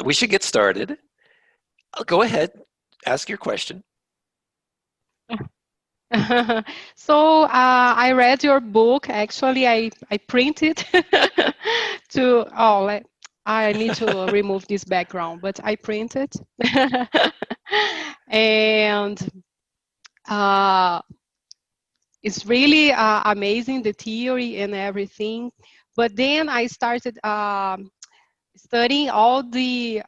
we should get started. Go ahead, ask your question. So I read your book. Actually, I printed to, I need to remove this background, but I printed. And it's really amazing, the theory and everything. But then I started studying all the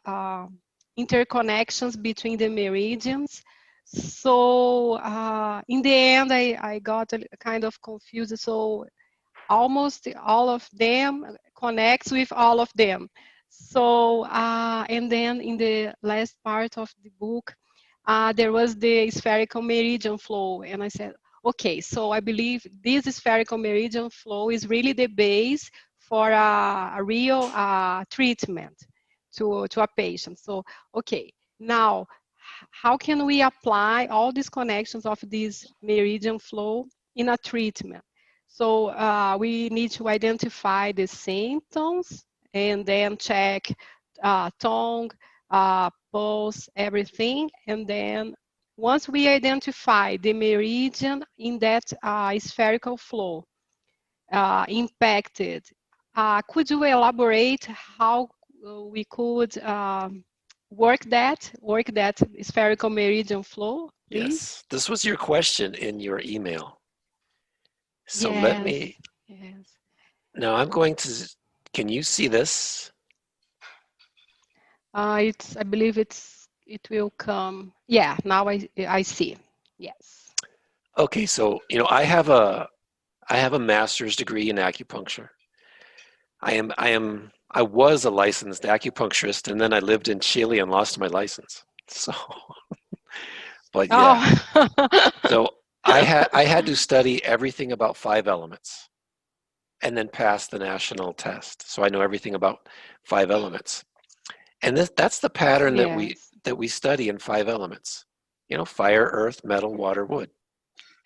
interconnections between the meridians. So in the end, I got a kind of confused. So almost all of them connects with all of them. So and then in the last part of the book, there was the spherical meridian flow, and I said, okay, so I believe this spherical meridian flow is really the base for a real treatment to a patient. So, okay, now how can we apply all these connections of this meridian flow in a treatment? So we need to identify the symptoms and then check tongue, pulse, everything. And then once we identify the meridian in that spherical flow impacted, could you elaborate how we could work that spherical meridian flow, please? Yes, this was your question in your email. So let Yes, me, yes. now I'm going to, can you see this? I believe it will come. Yeah, now I see. Yes. Okay, so I have a master's degree in acupuncture. I was a licensed acupuncturist, and then I lived in Chile and lost my license. So, but yeah, Oh. so I had to study everything about 5 elements and then pass the national test. So I know everything about 5 elements. And that's the pattern Yes. that we study in 5 elements. Fire, earth, metal, water, wood,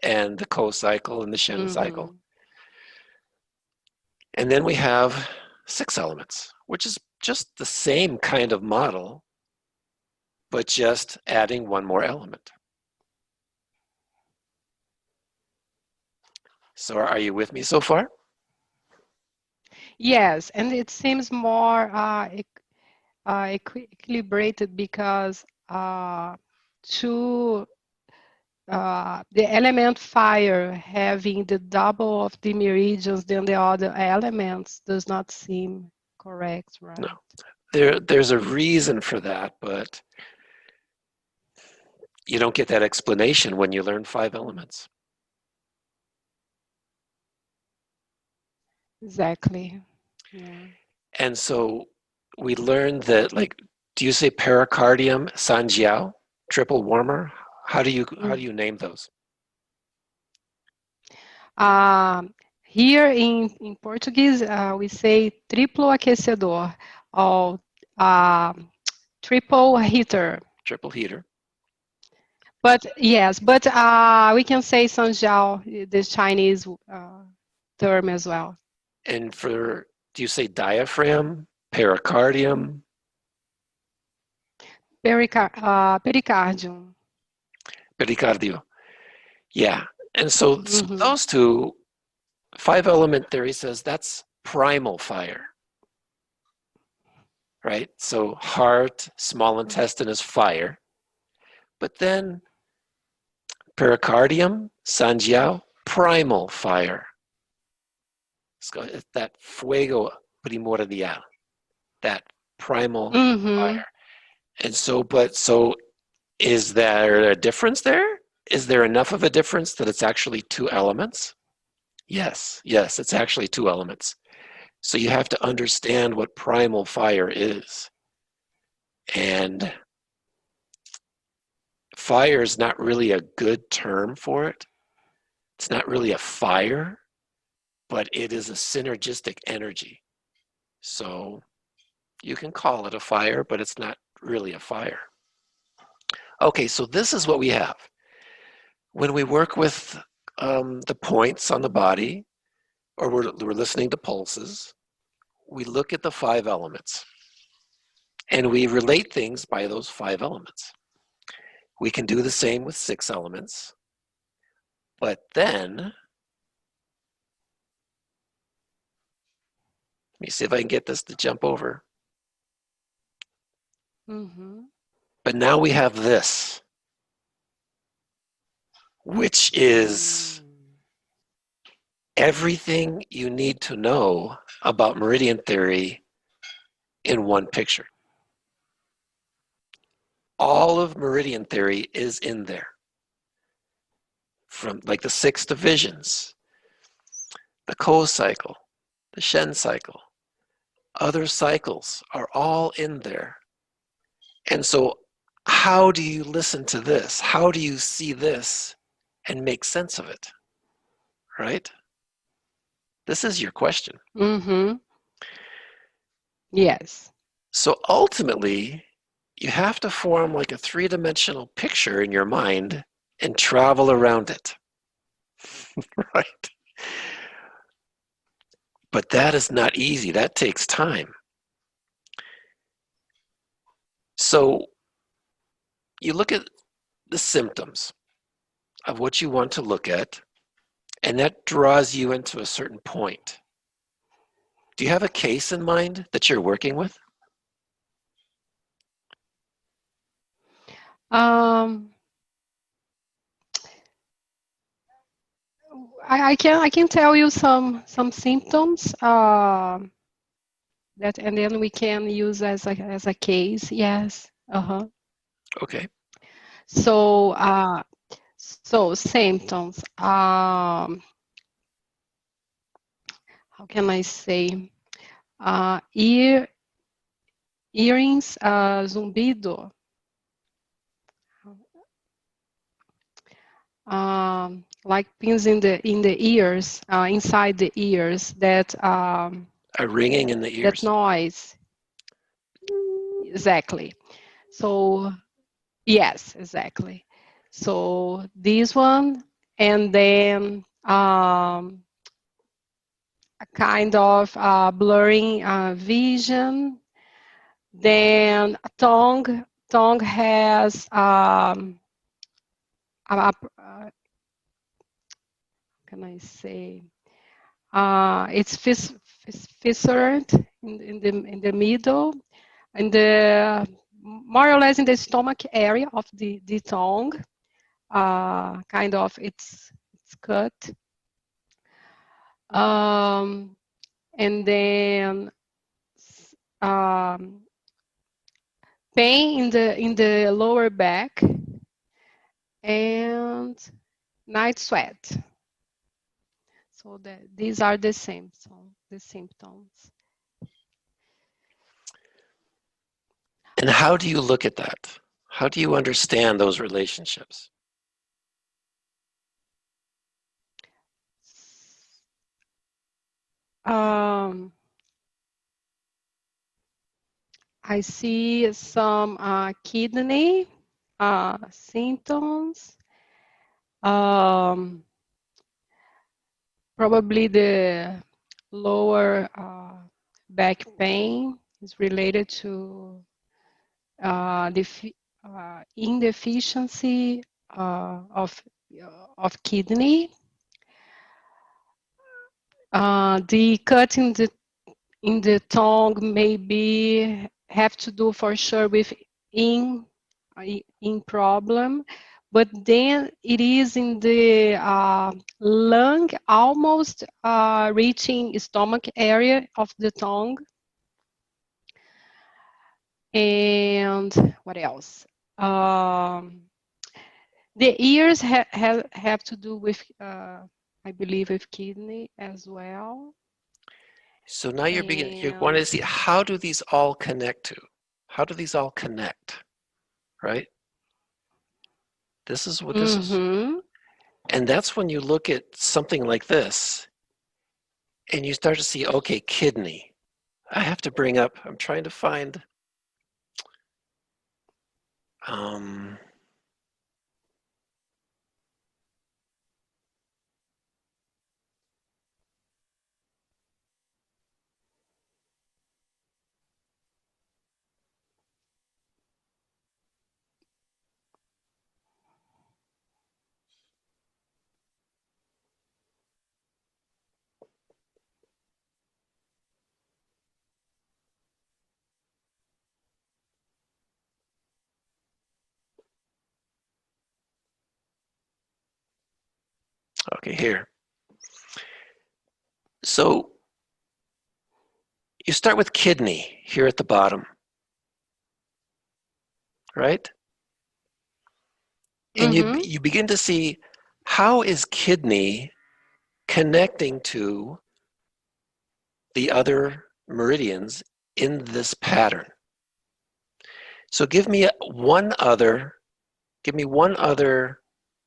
and the Ko cycle and the Shen cycle. Mm-hmm. And then we have 6 elements, which is just the same kind of model, but just adding one more element. So are you with me so far? Yes, and it seems more equilibrated because to the element fire having the double of the meridians than the other elements does not seem correct, No. right? There's a reason for that, but you don't get that explanation when you learn 5 elements. Exactly. Yeah. And so we learned that, like, do you say pericardium, sanjiao, triple warmer? How do you name those? Um, Here in Portuguese, we say triplo aquecedor or triple heater. Triple heater. But yes, but we can say sanjiao, the Chinese term as well. And do you say diaphragm, pericardium, Pericardium. pericardio? Yeah. And so Hmm. those two, 5 element theory says that's primal fire, right? So heart, small intestine is fire. But then pericardium, sanjiao, primal fire. It's that fuego primordial, that primal Hmm. fire. And so is there a difference there? Is there enough of a difference that it's actually 2 elements? Yes, it's actually 2 elements. So you have to understand what primal fire is. And fire is not really a good term for it. It's not really a fire, but it is a synergistic energy. So you can call it a fire, but it's not really a fire. Okay, so this is what we have. When we work with the points on the body, or we're listening to pulses, we look at the 5 elements. And we relate things by those 5 elements. We can do the same with 6 elements, but then, let me see if I can get this to jump over. Mm-hmm. But now we have this, which is everything you need to know about meridian theory in one picture. All of meridian theory is in there. From like the 6 divisions, the Ko cycle, the Shen cycle, other cycles are all in there. And so how do you listen to this? How do you see this and make sense of it? Right? This is your question. Mm-hmm. Yes. So ultimately, you have to form like a 3-dimensional picture in your mind and travel around it. Right? But that is not easy. That takes time. So you look at the symptoms of what you want to look at, and that draws you into a certain point. Do you have a case in mind that you're working with? Um, I can tell you some symptoms that, and then we can use as a case. Yes. Uh-huh. Okay. So so symptoms. How can I say? Earrings, zumbido. Like pins in the ears, inside the ears. A ringing in the That ears. noise. Exactly. So yes, exactly. So this one, and then a kind of blurring vision. Then tongue has can I say? It's fissured in the middle, in the more or less in the stomach area of the tongue. Kind of it's cut. And then um, pain in the lower back and night sweat. So these are the same, so the symptoms. And how do you look at that? How do you understand those relationships? Um, I see some kidney symptoms. Probably the lower back pain is related to indeficiency of kidney. The cut in the tongue maybe have to do for sure with in problem, but then it is in the lung, almost reaching stomach area of the tongue. And what else? The ears have to do with, I believe, with kidney as well. So now you're wanting to And see, how do these all connect to? How do these all connect? Right? This is what this is. mm-hmm. And that's when you look at something like this and you start to see, okay, kidney. I have to bring up, I'm trying to find um, Okay, here. So you start with kidney here at the bottom, right? And Mm-hmm. you begin to see, how is kidney connecting to the other meridians in this pattern? So give me one other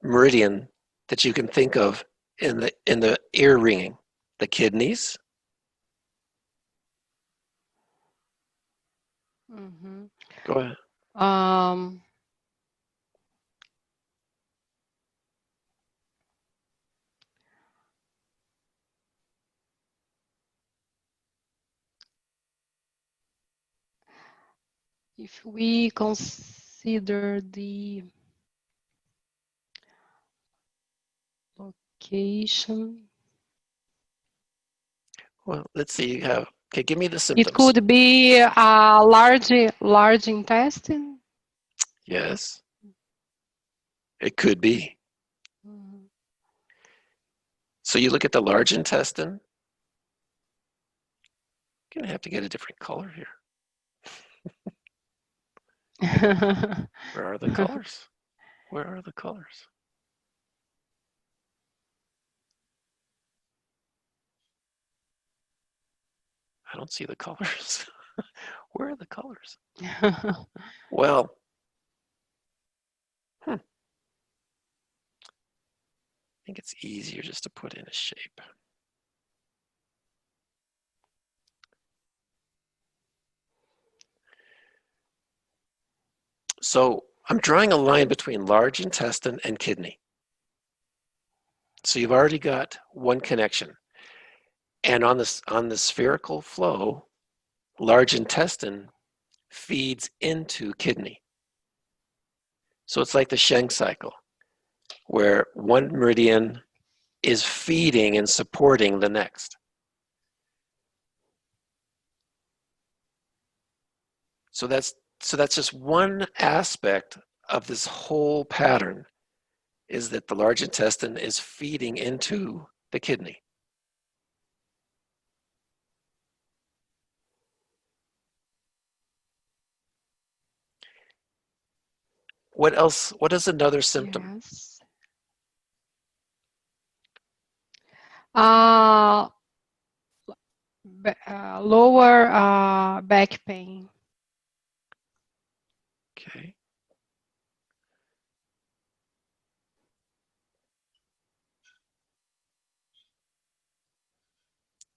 meridian that you can think of in the ear ringing. The kidneys. Mm-hmm. Go ahead. Um, if we consider the location, Well, let's see. You have, okay, give me the it symptoms. could be a large intestine. Yes, it could be. Mhm. So you look at the large intestine. Gonna have to get a different color here. Where are the colors? Where are the colors? I don't see the colors. Where are the colors? Well, I think it's easier just to put in a shape. So I'm drawing a line between large intestine and kidney. So you've already got one connection. And on the spherical flow, large intestine feeds into kidney. So it's like the Sheng cycle, where one meridian is feeding and supporting the next. So that's just one aspect of this whole pattern, is that the large intestine is feeding into the kidney. What else? What is another symptom? Yes. Uh, Lower back pain. Okay.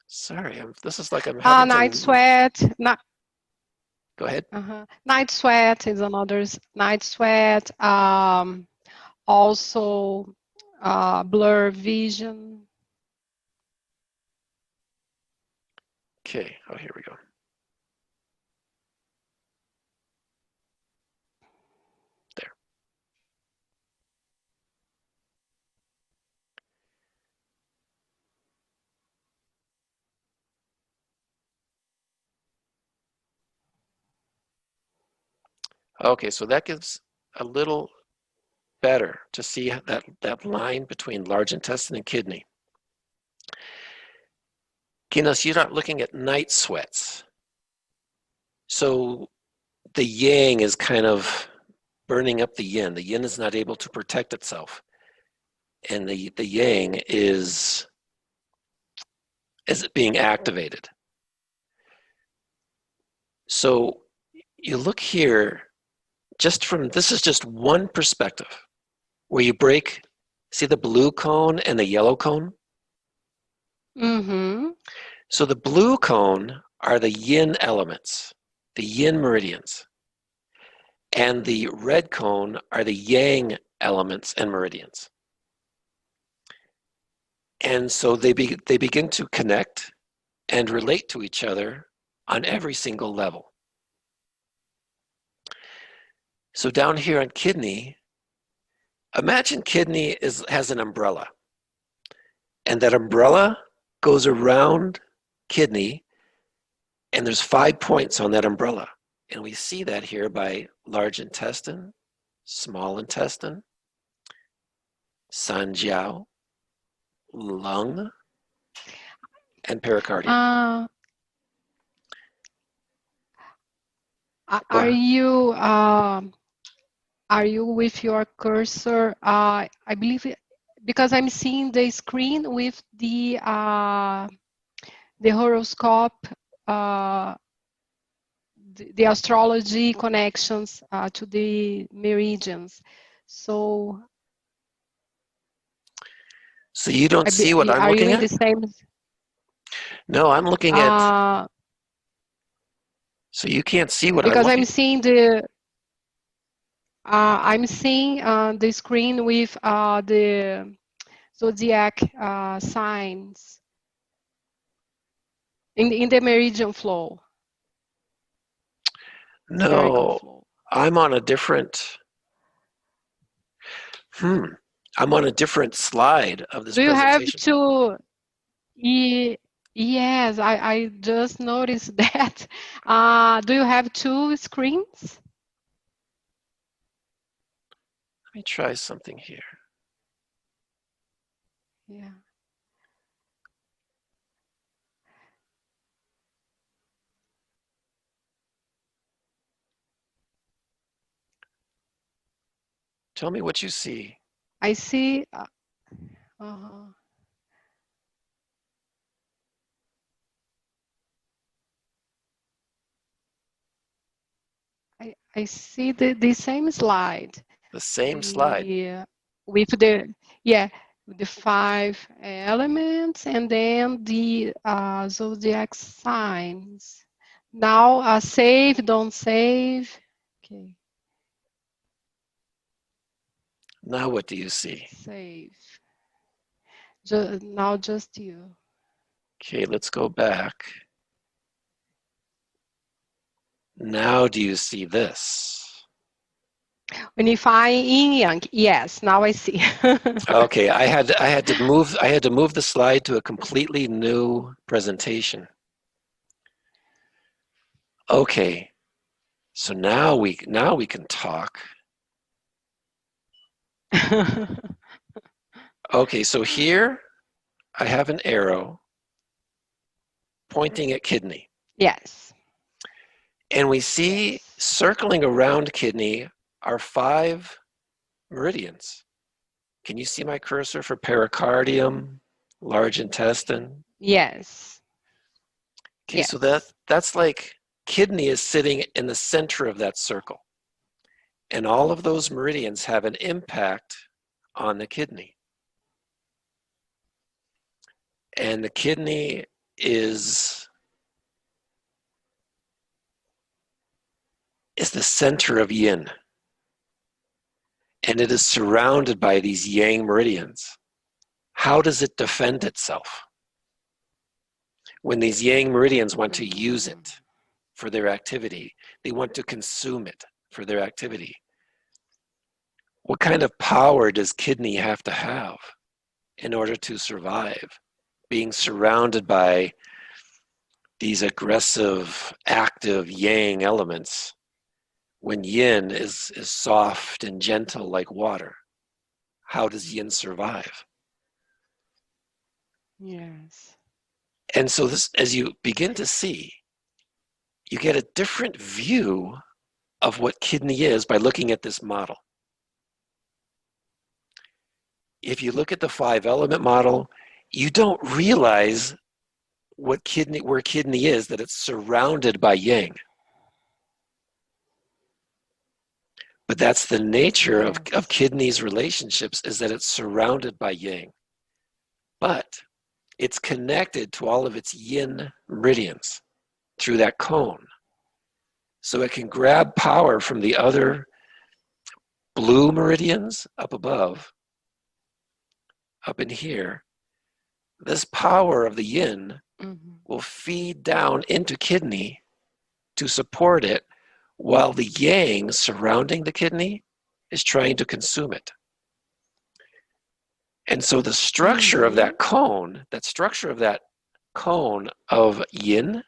Sorry, this is like I'm having Night to. sweat. Go ahead. Night sweat is another. Night sweat. Also, blur vision. Okay. Oh, here we go. There. Okay, so that gives a little better to see that line between large intestine and kidney. Kinos, you're not looking at night sweats. So the yang is kind of burning up the yin. The yin is not able to protect itself. And the yang is being activated. So you look here, this is just one perspective, where you break, see the blue cone and the yellow cone? Mm-hmm. So the blue cone are the yin elements, the yin meridians. And the red cone are the yang elements and meridians. And so they begin to connect and relate to each other on every single level. So down here on kidney, imagine kidney has an umbrella, and that umbrella goes around kidney, and there's 5 points on that umbrella. And we see that here by large intestine, small intestine, sanjiao, lung, and pericardium. Go Are ahead. you with your cursor? I believe because I'm seeing the screen with the horoscope, the astrology connections to the meridians. So you don't see what I'm are you looking in at? the same? No, I'm looking at, so you can't see what I'm Because looking. I'm seeing the screen with the zodiac signs in the meridian flow, spherical No, flow. I'm on a different, I'm on a different slide of this Do you have presentation. to? Yes, I just noticed that. Do you have two screens? Let me try something here. Yeah. Tell me what you see. I see. Uh, I see the same slide. The same slide. The with the 5 elements and then the zodiac signs. Now save, don't save. Okay, Now what do you see? save. Now just you. Okay, let's go back. Now do you see this? Unify yin yang. Yes, now I see. Okay, I had to move the slide to a completely new presentation. Okay, so now we can talk. Okay, so here I have an arrow pointing at kidney. Yes. And we see Yes. circling around kidney are 5 meridians. Can you see my cursor for pericardium, large intestine? Yes. Okay, so Yes. that's like kidney is sitting in the center of that circle. And all of those meridians have an impact on the kidney. And the kidney is the center of yin. And it is surrounded by these yang meridians. How does it defend itself? When these yang meridians want to use it for their activity, they want to consume it for their activity. What kind of power does kidney have to have in order to survive? Being surrounded by these aggressive, active yang elements when yin is soft and gentle like water. How does yin survive? Yes. And so this, as you begin to see, you get a different view of what kidney is by looking at this model. If you look at the 5-element model, you don't realize where kidney is, that it's surrounded by yang. But that's the nature of kidney's relationships, is that it's surrounded by yang. But it's connected to all of its yin meridians through that cone. So it can grab power from the other blue meridians up above, up in here. This power of the yin will feed down into kidney to support it, while the yang surrounding the kidney is trying to consume it. And so the structure of that cone, of yin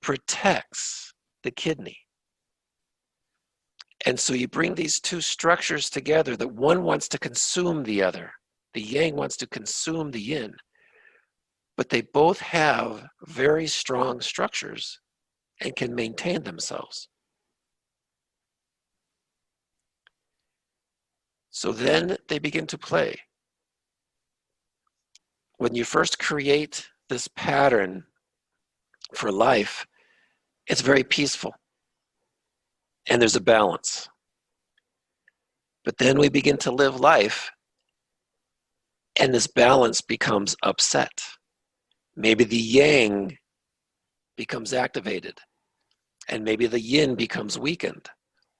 protects the kidney. And so you bring these two structures together, that one wants to consume the other. The yang wants to consume the yin, but they both have very strong structures and can maintain themselves. So then they begin to play. When you first create this pattern for life, it's very peaceful and there's a balance. But then we begin to live life and this balance becomes upset. Maybe the yang becomes activated and maybe the yin becomes weakened,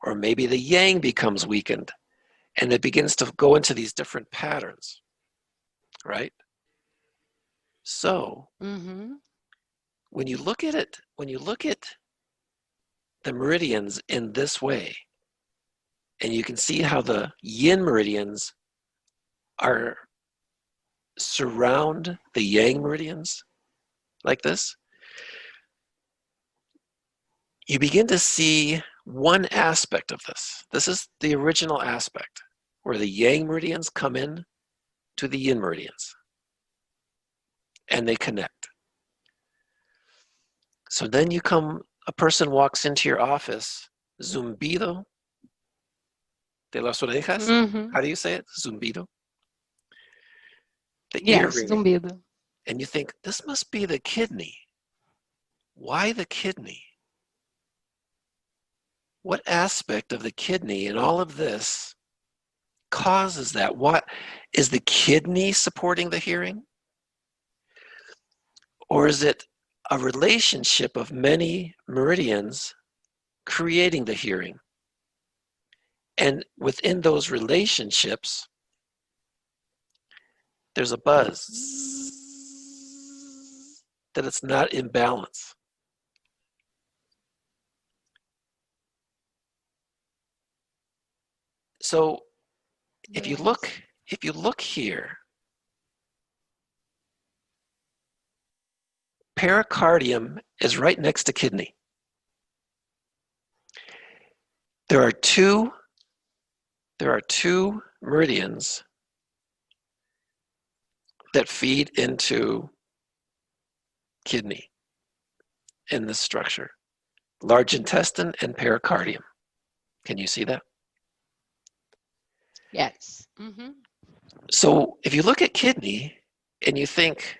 or maybe the yang becomes weakened, and it begins to go into these different patterns, right? So when you look at it, when you look at the meridians in this way, and you can see how the yin meridians are surround the yang meridians like this, you begin to see one aspect of this. This is the original aspect where the yang meridians come in to the yin meridians and they connect. So then a person walks into your office, zumbido de las orejas. How do you say it? Zumbido? The ear ringing. Zumbido. And you think, this must be the kidney. Why the kidney? What aspect of the kidney in all of this causes that? What is the kidney supporting the hearing? Or is it a relationship of many meridians creating the hearing? And within those relationships, there's a buzz that it's not in balance. So if you look here, pericardium is right next to kidney. There are two meridians that feed into kidney in this structure. Large intestine and pericardium. Can you see that? Yes. So if you look at kidney and you think,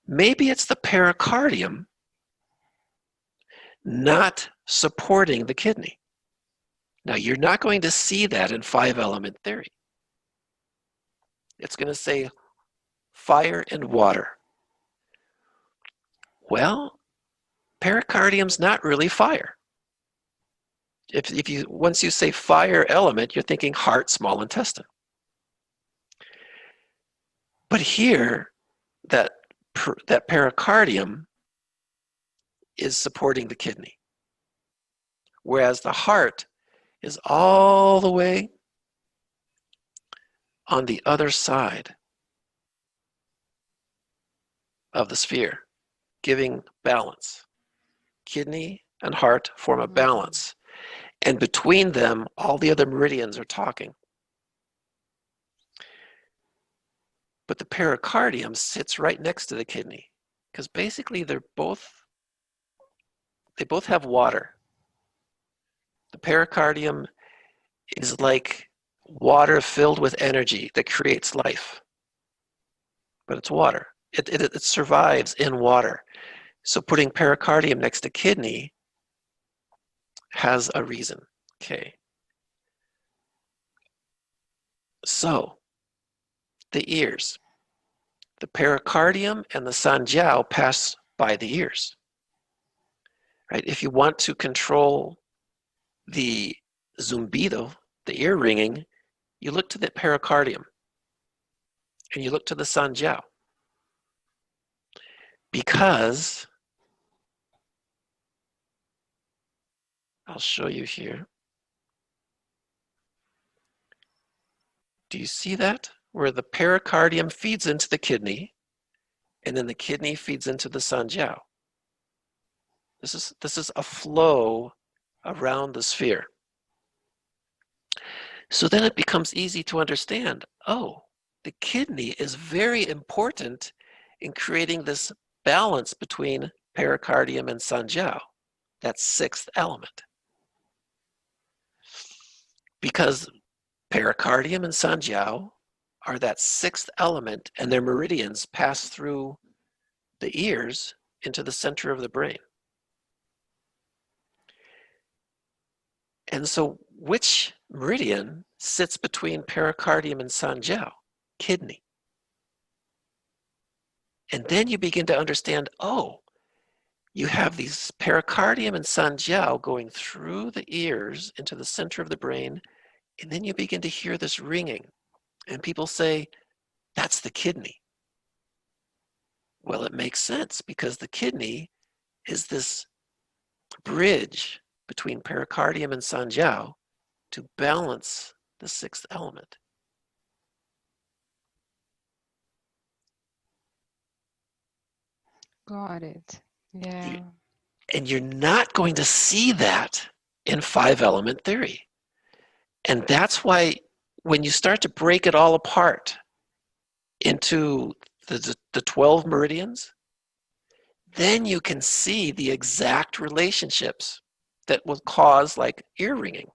maybe it's the pericardium not supporting the kidney. Now, you're not going to see that in 5-element theory. It's going to say fire and water. Well, pericardium's not really fire. Once you say fire element, you're thinking heart, small intestine. But here, that pericardium is supporting the kidney, whereas the heart is all the way on the other side of the sphere, giving balance. Kidney and heart form a balance. And between them, all the other meridians are talking. But the pericardium sits right next to the kidney because basically they both have water. The pericardium is like water filled with energy that creates life. But it's water. It survives in water. So putting pericardium next to kidney has a reason. Okay. So the ears. The pericardium and the sanjiao pass by the ears. Right? If you want to control the zumbido, the ear ringing, you look to the pericardium and you look to the sanjiao. Because I'll show you here. Do you see that? Where the pericardium feeds into the kidney and then the kidney feeds into the sanjiao. This is a flow around the sphere. So then it becomes easy to understand, oh, the kidney is very important in creating this balance between pericardium and sanjiao, that sixth element. Because pericardium and sanjiao are that sixth element, and their meridians pass through the ears into the center of the brain. And so which meridian sits between pericardium and sanjiao? Kidney. And then you begin to understand, oh, you have these pericardium and sanjiao going through the ears into the center of the brain, and then you begin to hear this ringing. And people say, that's the kidney. Well, it makes sense because the kidney is this bridge between pericardium and sanjiao to balance the sixth element. Got it. Yeah. And you're not going to see that in five-element theory. And that's why when you start to break it all apart into the 12 meridians, then you can see the exact relationships that will cause like ear ringing.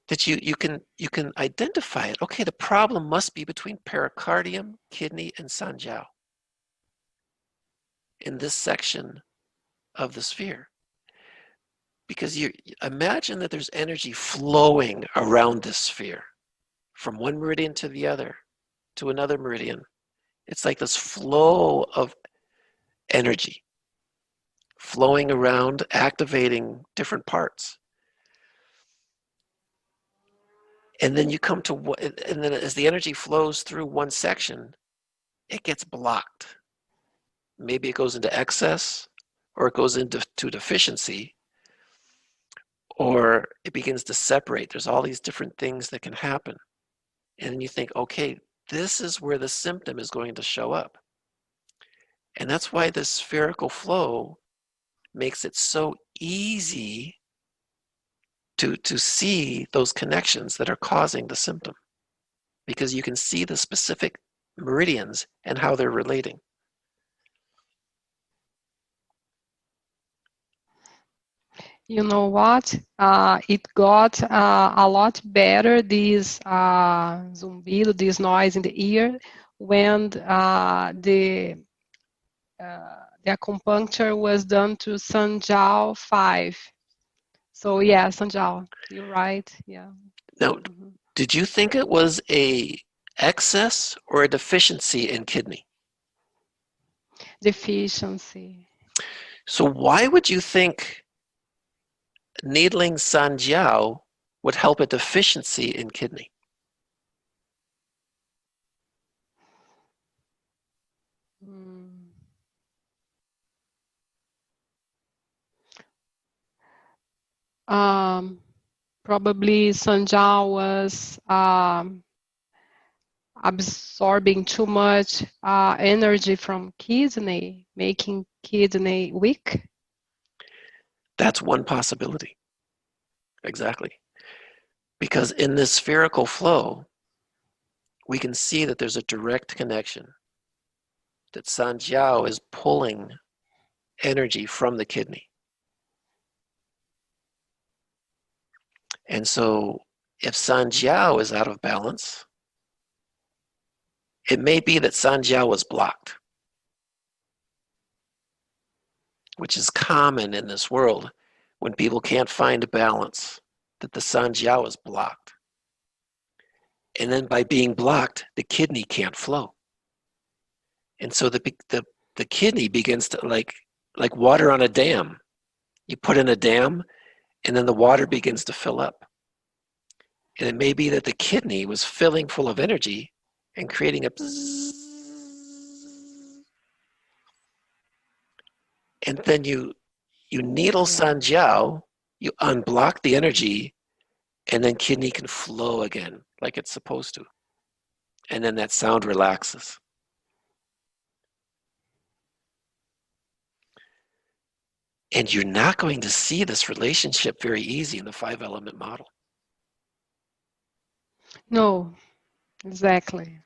That you can identify it. Okay, the problem must be between pericardium, kidney, and sanjiao in this section of the sphere. Because you imagine that there's energy flowing around this sphere from one meridian to the other, to another meridian. It's like this flow of energy flowing around, activating different parts. And then you come to, and then as the energy flows through one section, it gets blocked. Maybe it goes into excess, or it goes into deficiency, or it begins to separate. There's all these different things that can happen. And then you think, okay, this is where the symptom is going to show up. And that's why this spherical flow makes it so easy to see those connections that are causing the symptom, because you can see the specific meridians and how they're relating. You know what? It got a lot better, this zumbido, this noise in the ear, when the acupuncture was done to Sanjiao 5. So yeah, Sanjiao, you're right. Yeah. Now, did you think it was a excess or a deficiency in kidney? Deficiency. So why would you think needling sanjiao would help a deficiency in kidney? Probably Sanjiao was absorbing too much energy from kidney, making kidney weak. That's one possibility. Exactly. Because in this spherical flow, we can see that there's a direct connection, that sanjiao is pulling energy from the kidney. And so if sanjiao is out of balance, it may be that sanjiao was blocked, which is common in this world when people can't find a balance, that the sanjiao is blocked. And then by being blocked, the kidney can't flow. And so the kidney begins to like water on a dam. You put in a dam, and then the water begins to fill up. And it may be that the kidney was filling full of energy and creating a bzzz. And then you needle sanjiao, you unblock the energy, and then kidney can flow again like it's supposed to. And then that sound relaxes. And you're not going to see this relationship very easy in the five-element model. No, exactly.